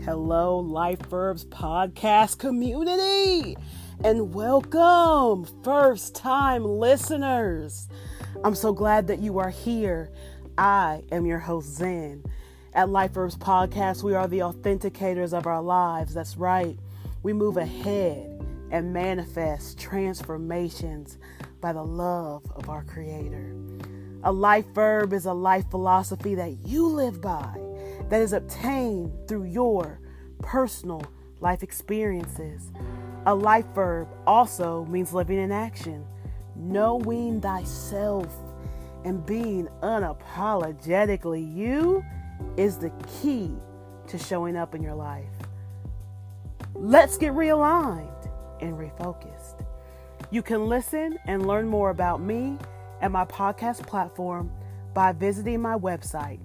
Hello, Life Verbs podcast community, and welcome, first-time listeners. I'm so glad that you are here. I am your host, Zen. At Life Verbs podcast, we are the authenticators of our lives. That's right. We move ahead and manifest transformations by the love of our Creator. A life verb is a life philosophy that you live by, that is obtained through your personal life experiences. A life verb also means living in action, knowing thyself, and being unapologetically you is the key to showing up in your life. Let's get realigned and refocused. You can listen and learn more about me and my podcast platform by visiting my website,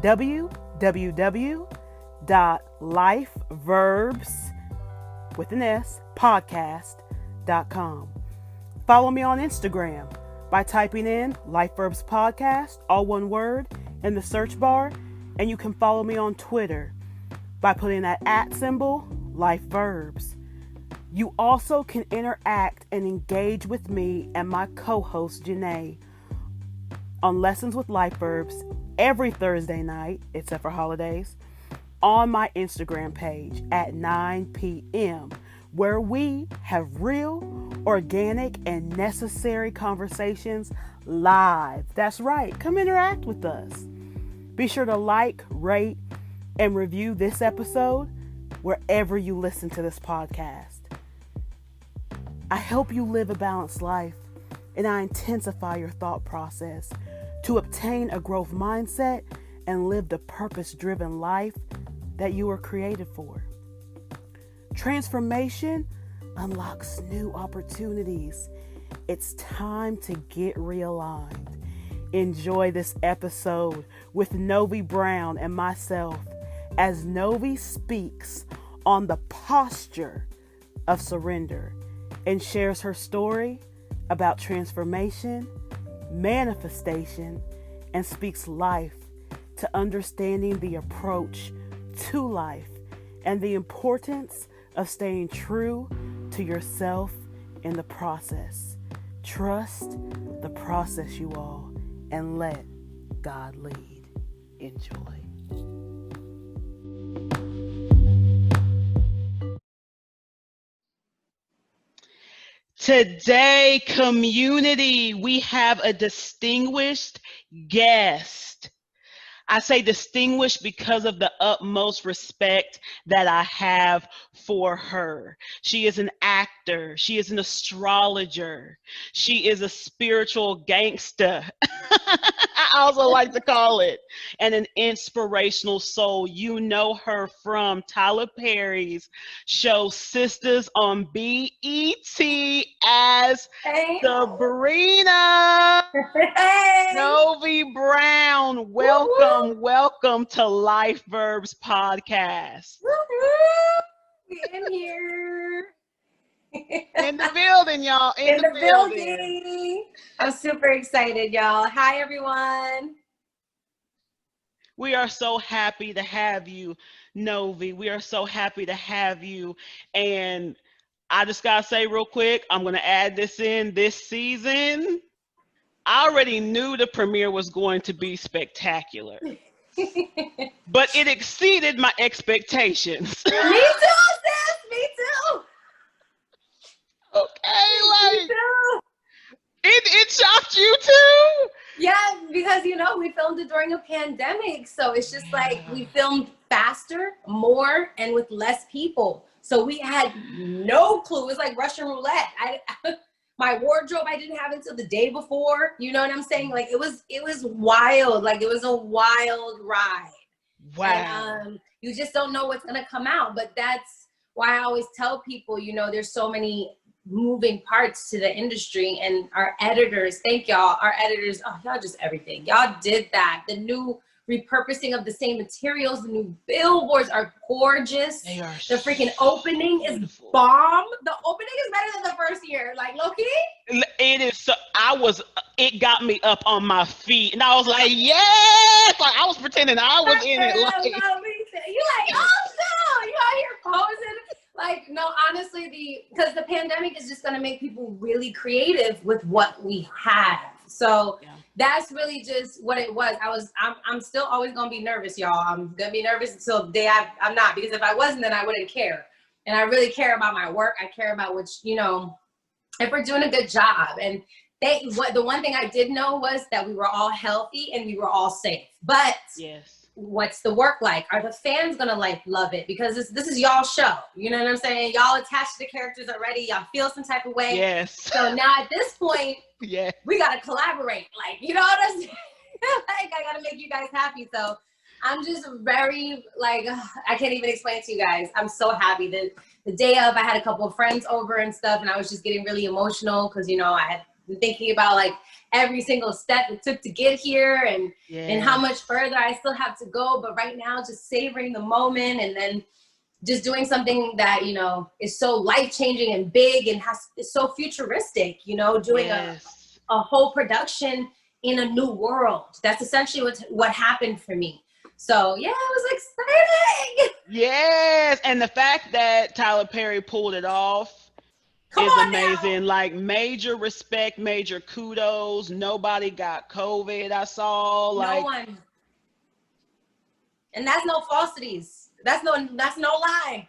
www.lifeverbspodcast.com. Follow me on Instagram by typing in Life Verbs Podcast, all one word, in the search bar, and you can follow me on Twitter by putting that @ symbol, Life Verbs. You also can interact and engage with me and my co-host Janae on Lessons with Life Verbs every Thursday night, except for holidays, on my Instagram page at 9 p.m., where we have real, organic, and necessary conversations live. That's right. Come interact with us. Be sure to like, rate, and review this episode wherever you listen to this podcast. I help you live a balanced life, and I intensify your thought process to obtain a growth mindset and live the purpose-driven life that you were created for. Transformation unlocks new opportunities. It's time to get realigned. Enjoy this episode with Novi Brown and myself as Novi speaks on the posture of surrender and shares her story about transformation, manifestation, and speaks life to understanding the approach to life and the importance of staying true to yourself in the process. Trust the process, you all, and let God lead. Enjoy. Today, community, we have a distinguished guest. I say distinguished because of the utmost respect that I have for her. She is an actor. She is an astrologer. She is a spiritual gangster. I also like to call it, and an inspirational soul. You know her from Tyler Perry's show Sistas on BET as Sabrina. Hey. Novi Brown, welcome to Life Verbs podcast. We in here. In the building, y'all. In the building. I'm super excited, y'all. Hi, everyone. We are so happy to have you, Novi. We are so happy to have you. And I just got to say real quick, I'm going to add this in this season. I already knew the premiere was going to be spectacular, but it exceeded my expectations. Me too, sis. Me too. Okay, like, Me too. it shocked you too? Yeah, because, we filmed it during a pandemic. So it's just like we filmed faster, more, and with less people. So we had no clue. It was like Russian roulette. My wardrobe I didn't have until the day before. You know what I'm saying? Like it was wild. Like it was a wild ride. Wow. And, you just don't know what's gonna come out. But that's why I always tell people, there's so many moving parts to the industry, and our editors, thank y'all. Our editors, y'all just everything. Y'all did that. The new repurposing of the same materials, the new billboards are gorgeous. They are the freaking so opening beautiful. Is bomb. The opening is better than the first year. Like, low-key? It is so, it got me up on my feet, and I was like, yes! Like, I was pretending I was in it. Like, you like, oh, no! You Like, no, honestly, because the pandemic is just going to make people really creative with what we have. So that's really just what it was. I'm still always going to be nervous, y'all. I'm going to be nervous until the day I'm not, because if I wasn't, then I wouldn't care. And I really care about my work. I care about which, if we're doing a good job. And the one thing I did know was that we were all healthy and we were all safe. But what's the work like? Are the fans gonna love it? Because this is y'all show. You know what I'm saying? Y'all attached to the characters already. Y'all feel some type of way. Yes. So now at this point, we gotta collaborate. You know what I'm saying? I gotta make you guys happy. So I'm just very I can't even explain it to you guys. I'm so happy that the day of, I had a couple of friends over and stuff, and I was just getting really emotional because I had been thinking about every single step it took to get here and how much further I still have to go. But right now, just savoring the moment, and then just doing something that, is so life-changing and big and is so futuristic, doing a whole production in a new world. That's essentially what happened for me. So yeah, it was exciting. Yes. And the fact that Tyler Perry pulled it off is amazing. Now. Major respect, major kudos. Nobody got COVID. I saw no one. And that's no falsities. That's no lie.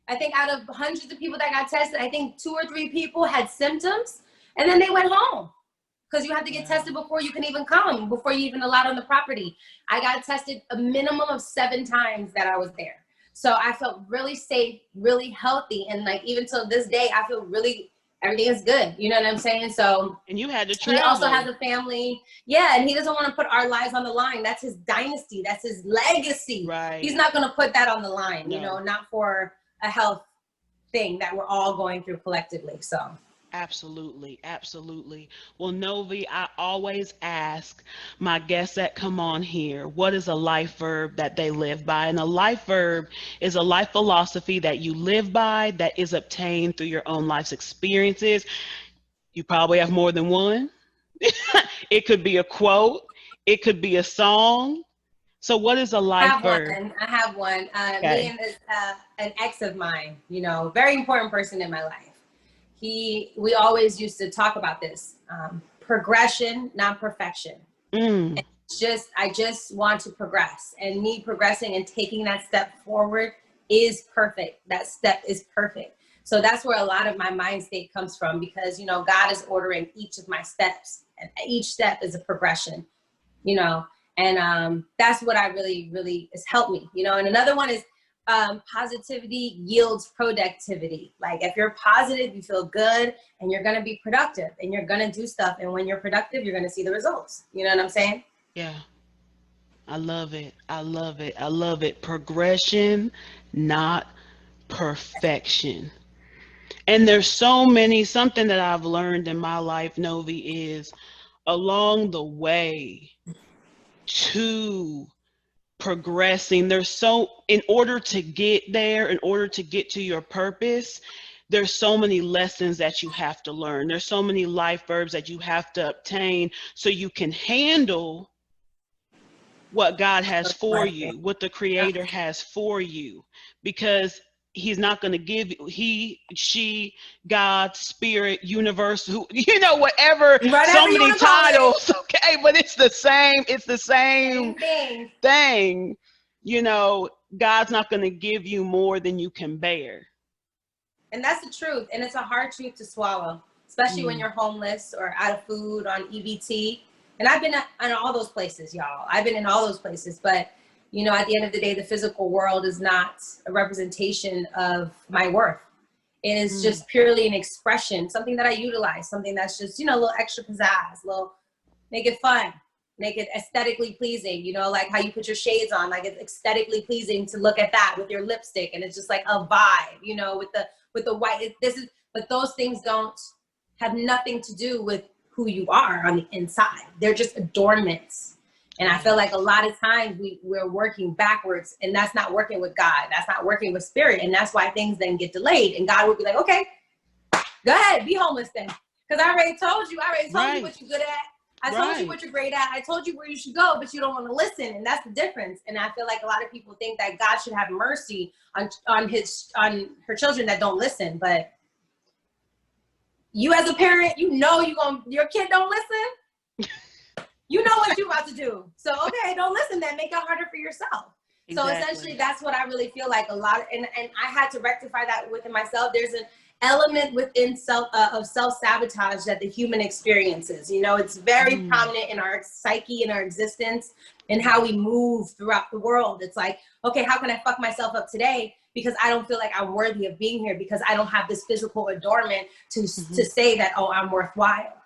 I think out of hundreds of people that got tested, I think 2 or 3 people had symptoms and then they went home. Because you have to get tested before you can even come, before you even allowed on the property. I got tested a minimum of 7 times that I was there. So I felt really safe, really healthy. And even till this day, I feel everything is good. You know what I'm saying? So. And you had to travel. He also has a family. Yeah. And he doesn't want to put our lives on the line. That's his dynasty. That's his legacy. Right. He's not going to put that on the line, not for a health thing that we're all going through collectively. So. Absolutely. Absolutely. Well, Novi, I always ask my guests that come on here, what is a life verb that they live by? And a life verb is a life philosophy that you live by that is obtained through your own life's experiences. You probably have more than one. It could be a quote. It could be a song. So what is a life verb? I have one. Me and an ex of mine, very important person in my life. We always used to talk about this, progression, not perfection. And I just want to progress, and me progressing and taking that step forward is perfect. That step is perfect. So that's where a lot of my mind state comes from, because, God is ordering each of my steps, and each step is a progression, and that's what I really has helped me, and another one is, positivity yields productivity. If you're positive, you feel good, and you're going to be productive, and you're going to do stuff. And when you're productive, you're going to see the results. You know what I'm saying? Yeah. I love it. I love it. I love it. Progression, not perfection. And there's something that I've learned in my life, Novi, is along the way to progressing, in order to get there, in order to get to your purpose, there's so many lessons that you have to learn. There's so many life verbs that you have to obtain so you can handle what God has for you, what the Creator has for you, because He's not going to give you, he, she, God, Spirit, universe, whatever, so many titles, okay, but it's the same thing. God's not going to give you more than you can bear. And that's the truth. And it's a hard truth to swallow, especially when you're homeless or out of food, on EBT. And I've been in all those places, y'all. I've been in all those places, but at the end of the day, the physical world is not a representation of my worth. It is just purely an expression, something that I utilize, something that's just, a little extra pizzazz, make it fun, make it aesthetically pleasing, like how you put your shades on, it's aesthetically pleasing to look at that with your lipstick. And it's just like a vibe, with the white, but those things don't have nothing to do with who you are on the inside. They're just adornments. And I feel like a lot of times we're working backwards, and that's not working with God. That's not working with Spirit. And that's why things then get delayed. And God will be like, okay, go ahead, be homeless then. Because I already told you what you're good at. I told you what you're great at. I told you where you should go, but you don't want to listen. And that's the difference. And I feel like a lot of people think that God should have mercy on her children that don't listen. But you as a parent, your kid don't listen. You know what you're about to do. So, okay, don't listen then. Make it harder for yourself. Exactly. So essentially, that's what I really feel like a lot. And I had to rectify that within myself. There's an element within of self-sabotage that the human experiences. It's very prominent in our psyche, in our existence, and how we move throughout the world. It's like, okay, how can I fuck myself up today? Because I don't feel like I'm worthy of being here, because I don't have this physical adornment to say that, oh, I'm worthwhile.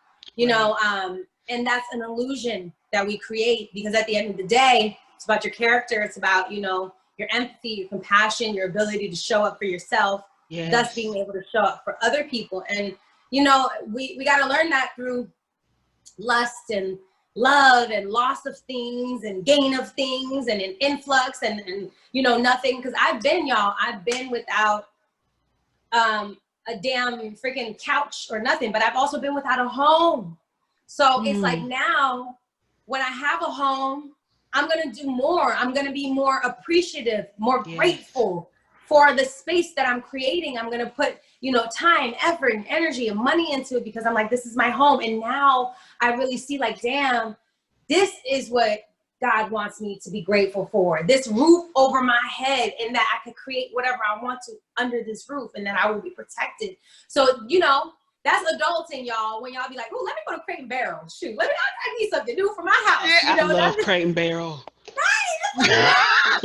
And that's an illusion that we create, because at the end of the day, it's about your character. It's about, your empathy, your compassion, your ability to show up for yourself. Yes. Thus being able to show up for other people. And, we got to learn that through lust and love and loss of things and gain of things and an influx and nothing. Because I've been without a damn freaking couch or nothing, but I've also been without a home. So it's like now when I have a home, I'm going to do more. I'm going to be more appreciative, more grateful for the space that I'm creating. I'm going to put, time, effort, and energy and money into it, because I'm like, this is my home. And now I really see like, damn, this is what God wants me to be grateful for. This roof over my head, and that I could create whatever I want to under this roof, and that I will be protected. So, that's adulting, y'all. When y'all be like, "Oh, let me go to Crate and Barrel. Shoot, I need something new for my house." Yeah, I love Crate and Barrel. Right.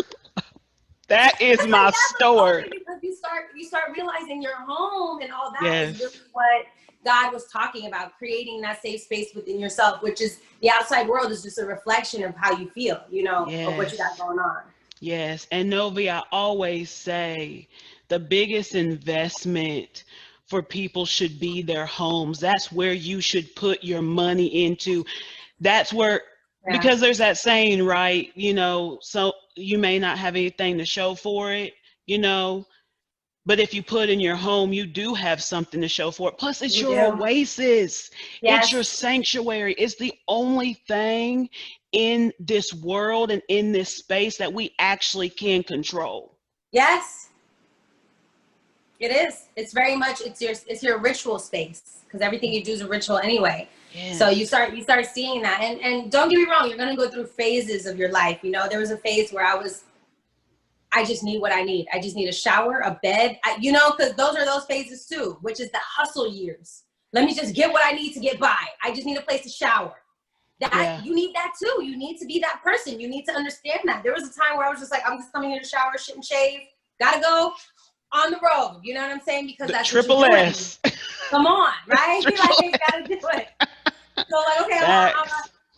That is my store. Because you start realizing your home and all that is really what God was talking about, creating that safe space within yourself, which is the outside world is just a reflection of how you feel, of what you got going on. Yes. And Novi, I always say the biggest investment for people should be their homes. That's where you should put your money into. That's where, because there's that saying, right? So you may not have anything to show for it, but if you put in your home, you do have something to show for it. Plus, it's your oasis. Yes. It's your sanctuary. It's the only thing in this world and in this space that we actually can control. Yes. It is. It's very much, it's your ritual space, because everything you do is a ritual anyway. Yes. So you start seeing that. And don't get me wrong, you're going to go through phases of your life. There was a phase where I just need what I need. I just need a shower, a bed, because those are those phases too, which is the hustle years. Let me just get what I need to get by. I just need a place to shower. You need that too. You need to be that person. You need to understand that. There was a time where I was just like, I'm just coming here to shower, shit and shave. Gotta go on the road. You know what I'm saying? Because that's triple S. Come on, right? Like, you gotta do it. So like, okay,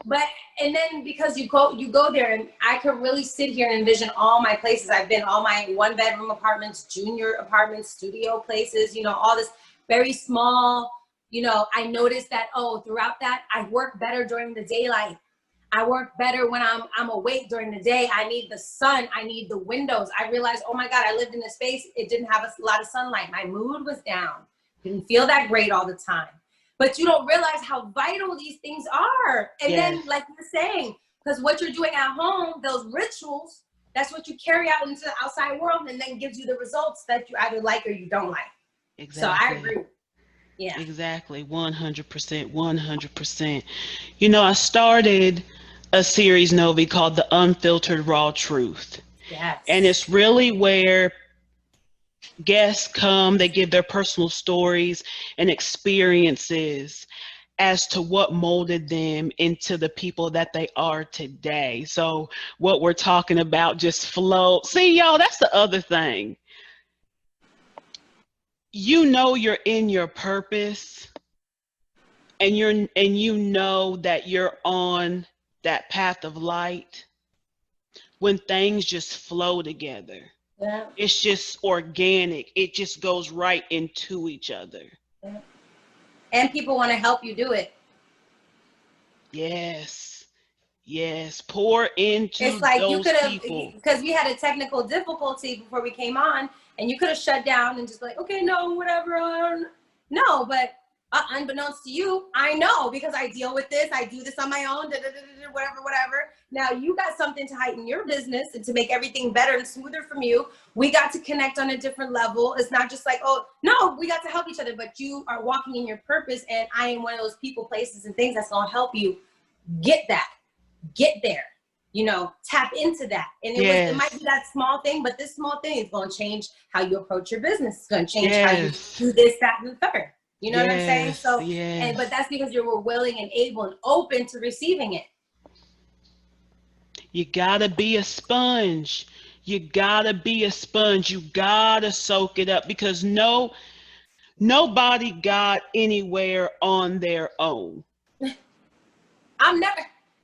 but and then because you go there, and I could really sit here and envision all my places I've been, all my 1-bedroom apartments, junior apartments, studio places, all this very small, I noticed that, throughout that, I work better during the daylight. I work better when I'm awake during the day. I need the sun. I need the windows. I realized, oh my God, I lived in a space. It didn't have a lot of sunlight. My mood was down. Didn't feel that great all the time. But you don't realize how vital these things are. And then, like you're saying, because what you're doing at home, those rituals, that's what you carry out into the outside world, and then gives you the results that you either like or you don't like. Exactly. So I agree. Yeah. Exactly. 100%. 100%. I started a series, Novi, called the Unfiltered Raw Truth. Yes. And it's really where guests come, they give their personal stories and experiences as to what molded them into the people that they are today. So what we're talking about just flow. See, y'all, that's the other thing. You're in your purpose, and you know that you're on that path of light when things just flow together. Yeah. It's just organic. It just goes right into each other. Yeah. And people want to help you do it. Yes. Yes. Pour into it's like those you could have, people. Because we had a technical difficulty before we came on, and you could have shut down and just like, okay, no, whatever. No, but unbeknownst to you, I know because I deal with this. I do this on my own, whatever. Now you got something to heighten your business and to make everything better and smoother from you. We got to connect on a different level. It's not just like, oh, no, we got to help each other, but you are walking in your purpose. And I am one of those people, places, and things that's going to help you get there, tap into that. And it might be that small thing, but this small thing is going to change how you approach your business. It's going to change how you do this, that, and the third. You know what I'm saying? So, but that's because you were willing and able and open to receiving it. You gotta be a sponge. You gotta soak it up, because nobody got anywhere on their own. None of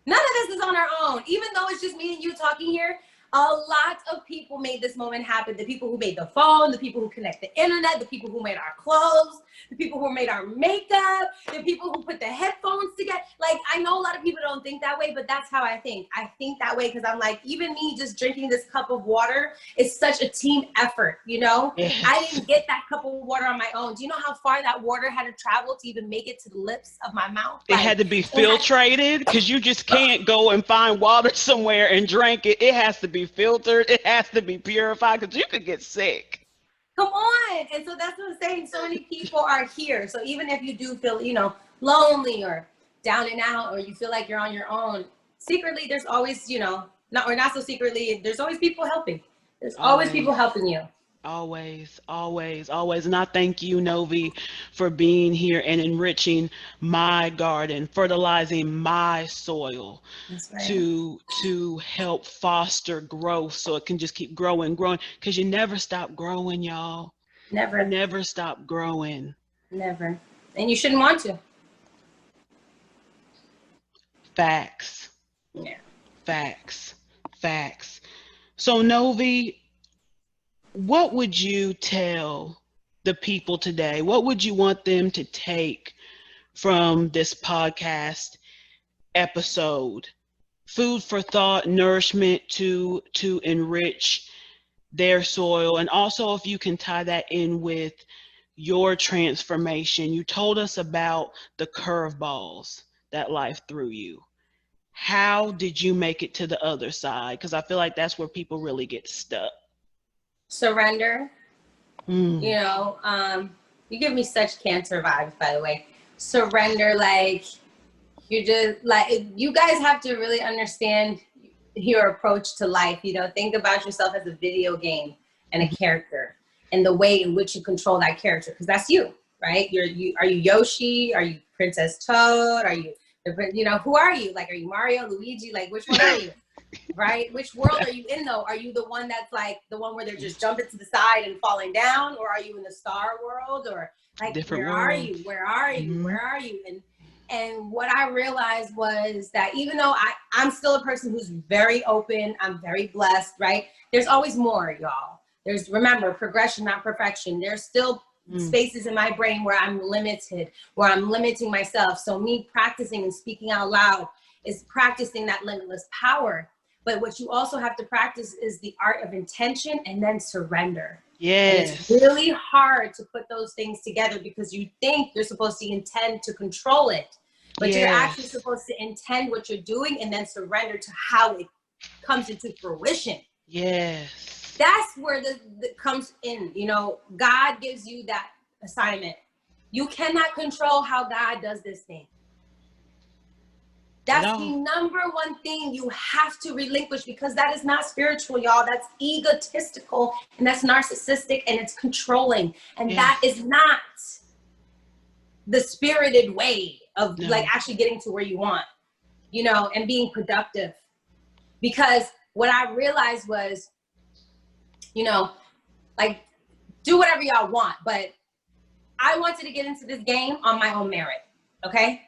this is on our own. Even though it's just me and you talking here, a lot of people made this moment happen. The people who made the phone, the people who connect the internet, the people who made our clothes, the people who made our makeup, the people who put the headphones together. Like, I know a lot of people don't think that way, but that's how I think. I think that way because I'm like, even me just drinking this cup of water is such a team effort, Yes. I didn't get that cup of water on my own. Do you know how far that water had to travel to even make it to the lips of my mouth? It had to be filtrated, because you just can't go and find water somewhere and drink it. It has to be filtered. It has to be purified, because you could get sick. Come on. And so that's what I'm saying. So many people are here. So even if you do feel, lonely or down and out, or you feel like you're on your own, secretly, there's always, not so secretly, there's always people helping. There's always people helping you. Always. And I thank you, Novi, for being here and enriching my garden, fertilizing my soil. That's right. to help foster growth, so it can just keep growing, because you never stop growing, y'all. Never stop growing. Never. And you shouldn't want to. Facts. Yeah. Facts. So, Novi, what would you tell the people today? What would you want them to take from this podcast episode? Food for thought, nourishment to enrich their soil. And also, if you can tie that in with your transformation. You told us about the curveballs that life threw you. How did you make it to the other side? Because I feel like that's where people really get stuck. Surrender. You give me such Cancer vibes, by the way. Surrender, like, you just, like, you guys have to really understand your approach to life. Think about yourself as a video game and a character, and the way in which you control that character, because that's you, right? Are you Yoshi? Are you Princess Toad? Are you, who are you? Like, are you Mario, Luigi? Like, which one are you? Right? Which world are you in, though? Are you the one that's like the one where they're just jumping to the side and falling down? Or are you in the star world? Or like, where are you? Mm-hmm. Where are you? And what I realized was that even though I'm still a person who's very open, I'm very blessed, right? There's always more, y'all. Remember, progression, not perfection. There's still spaces in my brain where I'm limited, where I'm limiting myself. So me practicing and speaking out loud is practicing that limitless power. But what you also have to practice is the art of intention and then surrender. Yes. And it's really hard to put those things together, because you think you're supposed to intend to control it, but you're actually supposed to intend what you're doing and then surrender to how it comes into fruition. Yes. That's where the comes in. God gives you that assignment. You cannot control how God does this thing. That's the number one thing you have to relinquish, because that is not spiritual, y'all. That's egotistical, and that's narcissistic, and it's controlling. And that is not the spirited way of like actually getting to where you want, and being productive. Because what I realized was, like, do whatever y'all want, but I wanted to get into this game on my own merit. Okay.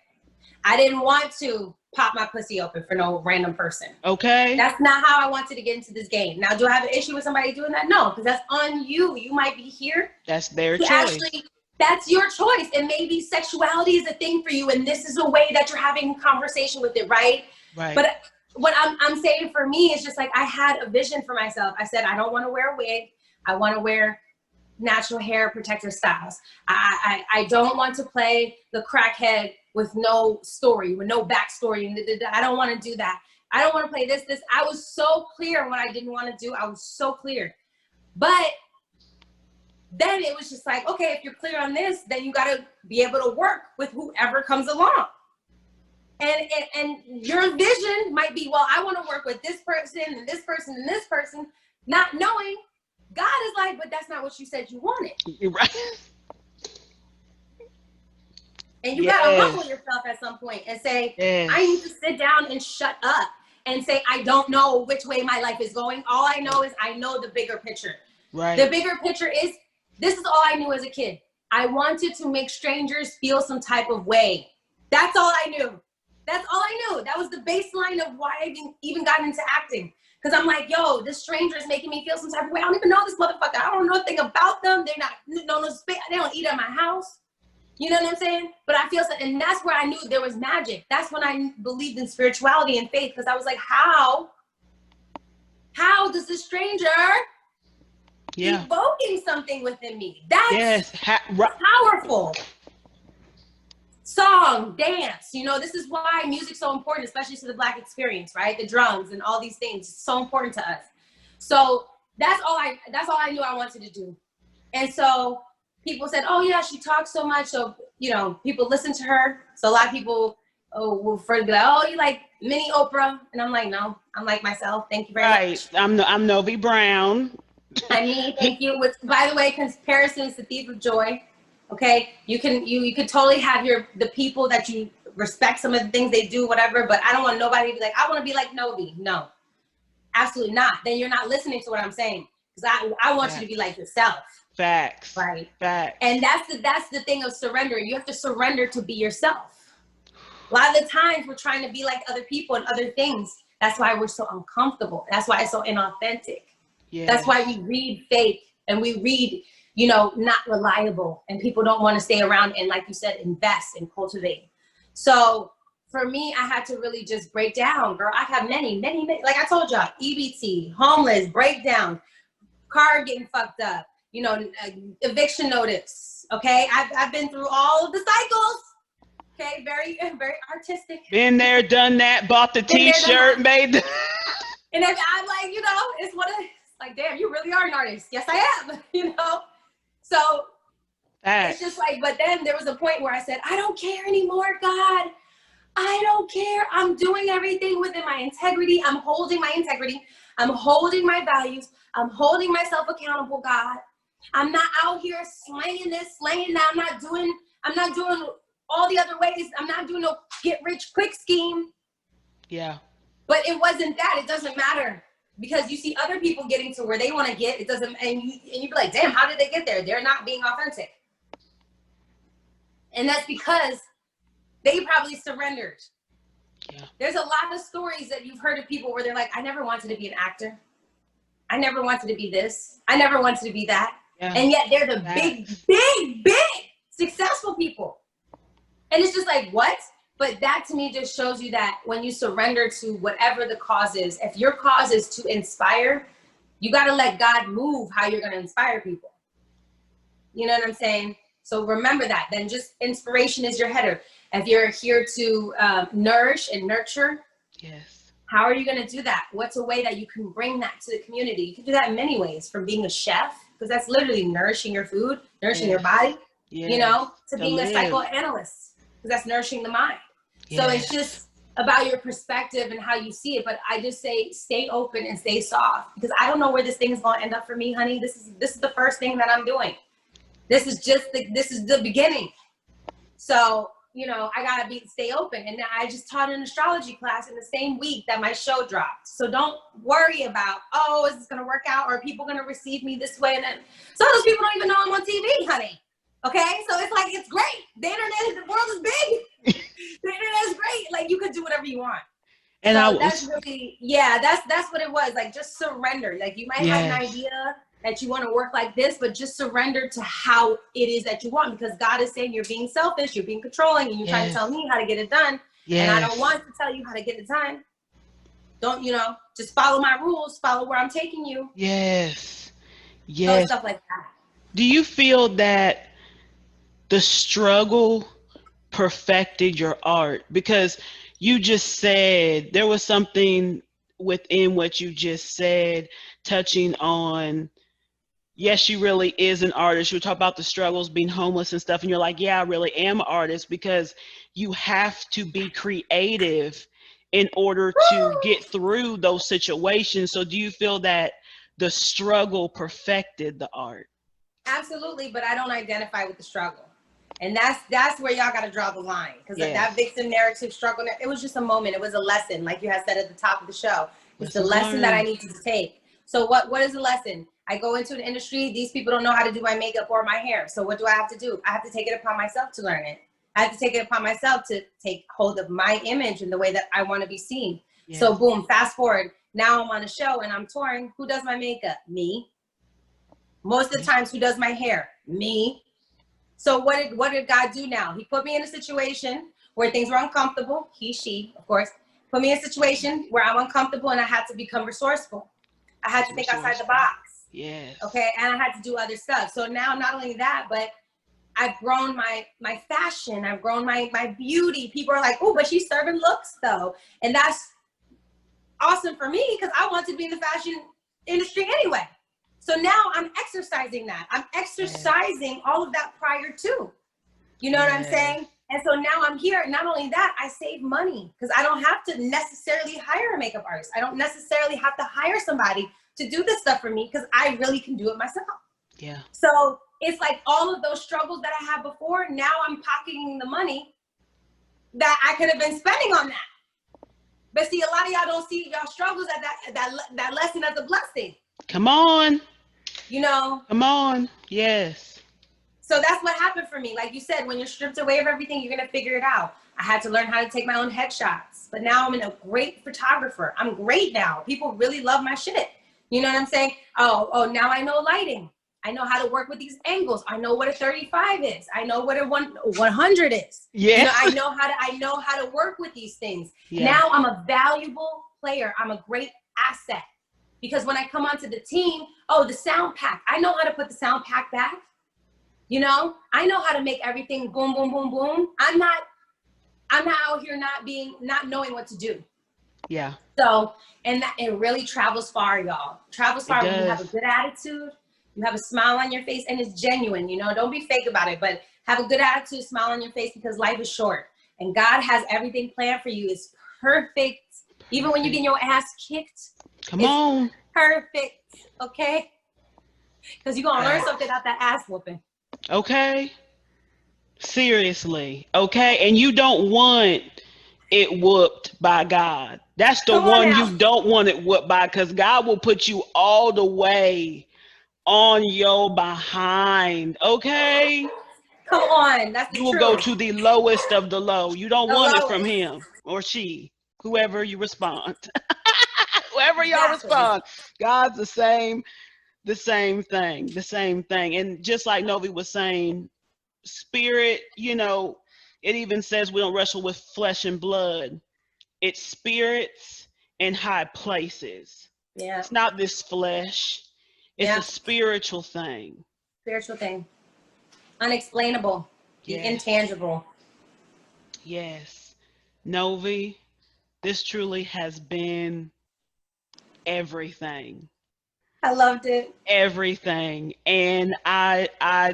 I didn't want to pop my pussy open for no random person. Okay. That's not how I wanted to get into this game. Now, do I have an issue with somebody doing that? No, because that's on you. You might be here. That's their choice. Actually, that's your choice. And maybe sexuality is a thing for you, and this is a way that you're having a conversation with it, right? Right. But what I'm saying for me is just like, I had a vision for myself. I said, I don't want to wear a wig. I want to wear natural hair protective styles. I don't want to play the crackhead with no story, with no backstory. I don't want to do that. I don't want to play this. I was so clear what I didn't want to do. I was so clear. But then it was just like, okay, if you're clear on this, then you got to be able to work with whoever comes along. And your vision might be, well, I want to work with this person and this person and this person, not knowing God is like, but that's not what you said you wanted. You're right. And you got to humble yourself at some point and say, I need to sit down and shut up and say, I don't know which way my life is going. All I know is I know the bigger picture. Right. The bigger picture is, this is all I knew as a kid. I wanted to make strangers feel some type of way. That's all I knew. That's all I knew. That was the baseline of why I even got into acting. Because I'm like, yo, this stranger is making me feel some type of way. I don't even know this motherfucker. I don't know anything about them. They're not, no space. They don't eat at my house. You know what I'm saying? But I feel so, and that's where I knew there was magic. That's when I believed in spirituality and faith. Because I was like, how does this stranger evoking something within me? That's powerful. Song, dance, you know, this is why music's so important, especially to the Black experience, right? The drums and all these things, it's so important to us. So that's all I knew I wanted to do. And so people said, oh yeah, she talks so much. So, you know, people listen to her. So a lot of people will first be like, oh, you like mini Oprah? And I'm like, no, I'm like myself. Thank you very much. I'm Novi Brown. I mean, thank you. Which, by the way, comparison is the thief of joy. Okay, you could totally have the people that you respect, some of the things they do, whatever, but I don't want nobody to be like, I want to be like Novi. No, absolutely not. Then you're not listening to what I'm saying, because I want you to be like yourself. Facts. Right. Facts. And that's the thing of surrendering. You have to surrender to be yourself. A lot of the times we're trying to be like other people and other things. That's why we're so uncomfortable. That's why it's so inauthentic. Yes. That's why we read fake and we read, you know, not reliable, and people don't want to stay around and, like you said, invest and cultivate. So for me, I had to really just break down, girl. I have many, like I told y'all, EBT, homeless, breakdown, car getting fucked up, you know, eviction notice. Okay. I've been through all of the cycles. Okay. Very, very artistic. Been there, done that, bought the t-shirt, made the... And I'm like, you know, it's like, damn, you really are an artist. Yes, I am, you know? So it's just like, but then there was a point where I said, I don't care anymore, God. I don't care. I'm doing everything within my integrity. I'm holding my integrity. I'm holding my values. I'm holding myself accountable, God. I'm not out here slanging this, slanging that. I'm not doing all the other ways. I'm not doing no get rich quick scheme. Yeah. But it wasn't that. It doesn't matter. Because you see other people getting to where they want to get, it doesn't, and you be like, damn, how did they get there? They're not being authentic. And that's because they probably surrendered. Yeah. There's a lot of stories that you've heard of people where they're like, I never wanted to be an actor. I never wanted to be this. I never wanted to be that. Yeah. And yet they're the big successful people. And it's just like, what? But that to me just shows you that when you surrender to whatever the cause is, if your cause is to inspire, you got to let God move how you're going to inspire people. You know what I'm saying? So remember that. Then just inspiration is your header. If you're here to nourish and nurture, yes. How are you going to do that? What's a way that you can bring that to the community? You can do that in many ways, from being a chef, because that's literally nourishing your food, nourishing your body, you know, to being a psychoanalyst, because that's nourishing the mind. So it's just about your perspective and how you see it. But I just say, stay open and stay soft, because I don't know where this thing is going to end up for me, honey. This is the first thing that I'm doing. This is the beginning. So, you know, I got to stay open. And I just taught an astrology class in the same week that my show dropped. So don't worry about, oh, is this going to work out? Or are people going to receive me this way? And then some of those people don't even know I'm on TV, honey. Okay, so it's like, it's great. The world is big. The internet is great. Like, you could do whatever you want. And so that's really, that's what it was. Like, just surrender. Like, you might have an idea that you want to work like this, but just surrender to how it is that you want, because God is saying you're being selfish, you're being controlling, and you're trying to tell me how to get it done. And I don't want to tell you how to get it done. Don't, you know, just follow my rules, follow where I'm taking you. Yes. So stuff like that. Do you feel that the struggle perfected your art? Because you just said there was something within what you just said touching on, yes, she really is an artist. You talk about the struggles, being homeless and stuff, and you're like, yeah, I really am an artist, because you have to be creative in order to get through those situations. So do you feel that the struggle perfected the art? Absolutely, but I don't identify with the struggle. And that's where y'all got to draw the line, because that Yes. victim narrative struggle, it was just a moment. It was a lesson, like you had said at the top of the show. It's the Lessons lesson that I learned. need to take. So what is the lesson? I go into an industry, these people don't know how to do my makeup or my hair. So what do I have to do? I have to take it upon myself to learn it. I have to take it upon myself to take hold of my image and the way that I want to be seen. Yes. So boom, fast forward. Now I'm on a show and I'm touring. Who does my makeup? Me. Most of the times, who does my hair? Me. So what did God do now? He put me in a situation where things were uncomfortable. He, she, of course, put me in a situation where I'm uncomfortable and I had to become resourceful. I had to think outside the box. Yes. Okay. And I had to do other stuff. So now not only that, but I've grown my fashion. I've grown my beauty. People are like, oh, but she's serving looks though. And that's awesome for me because I want to be in the fashion industry anyway. So now I'm exercising that. I'm exercising all of that prior to. You know what I'm saying? And so now I'm here. Not only that, I save money because I don't have to necessarily hire a makeup artist. I don't necessarily have to hire somebody to do this stuff for me because I really can do it myself. Yeah. So it's like all of those struggles that I had before, now I'm pocketing the money that I could have been spending on that. But see, a lot of y'all don't see y'all struggles at that lesson as a blessing. Come on. You know? Come on. Yes. So that's what happened for me. Like you said, when you're stripped away of everything, you're going to figure it out. I had to learn how to take my own headshots. But now I'm a great photographer. I'm great now. People really love my shit. You know what I'm saying? Oh, now I know lighting. I know how to work with these angles. I know what a 35 is. I know what a 100 is. Yeah. You know, I know how to work with these things. Yeah. Now I'm a valuable player. I'm a great asset. Because when I come onto the team, the sound pack. I know how to put the sound pack back. You know, I know how to make everything boom, boom, boom, boom. I'm not out here not knowing what to do. Yeah. So, and it really travels far, y'all. Travels far when you have a good attitude, you have a smile on your face, and it's genuine, you know, don't be fake about it, but have a good attitude, smile on your face, because life is short and God has everything planned for you. It's perfect. Even when you get your ass kicked. Come on. Perfect. Okay. Because you're going to learn something out that ass whooping. Okay. Seriously. Okay. And you don't want it whooped by God. That's the one you don't want it whooped by, because God will put you all the way on your behind. Okay. Come on. That's the truth. You will go to the lowest of the low. You don't want it from him or she, whoever you respond. Whoever y'all respond. God's the same thing. And just like Novi was saying, spirit, you know, it even says we don't wrestle with flesh and blood. It's spirits in high places. Yeah. It's not this flesh. It's a spiritual thing. Spiritual thing. Unexplainable. The intangible. Yes. Novi, this truly has been everything. I loved it. Everything. And I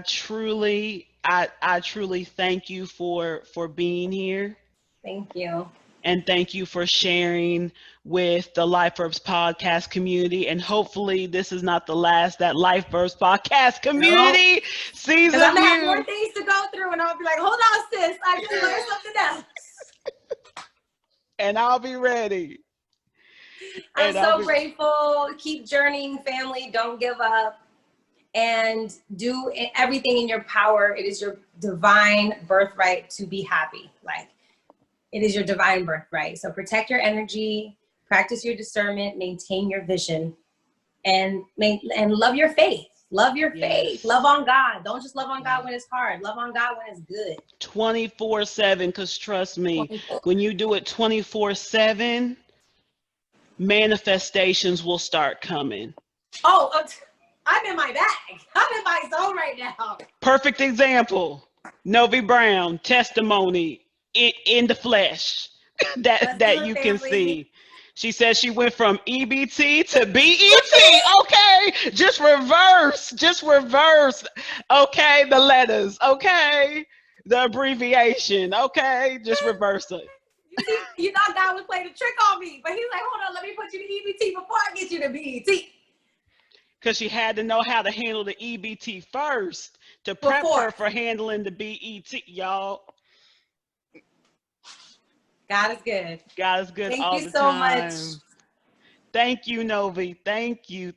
truly thank you for being here. Thank you. And thank you for sharing with the Life Verbs podcast community. And hopefully this is not the last that Life Verbs podcast community sees of you. I'm going to have more things to go through, and I'll be like, hold on, sis. I just learned something else. And I'll be ready. I'm so grateful. Keep journeying, family. Don't give up. And do everything in your power. It is your divine birthright to be happy. Like, it is your divine birthright. So protect your energy, practice your discernment, maintain your vision, and love your faith. Love your faith. Love on God. Don't just love on God when it's hard. Love on God when it's good. 24/7, because trust me, when you do it 24/7, manifestations will start coming. I'm in my bag. I'm in my zone right now. Perfect example. Novi Brown testimony in the flesh Let's do that it, you can family. see. She says she went from EBT to BET. Okay, just reverse, Okay, the letters. Okay, the abbreviation. Okay, just reverse it. You see, you thought God was playing a trick on me, but he's like, hold on, let me put you to EBT before I get you to BET. Because she had to know how to handle the EBT first to prep Before. her for handling the BET, y'all. God is good. God is good Thank all you the so much. time. Thank you, Novi. Thank you.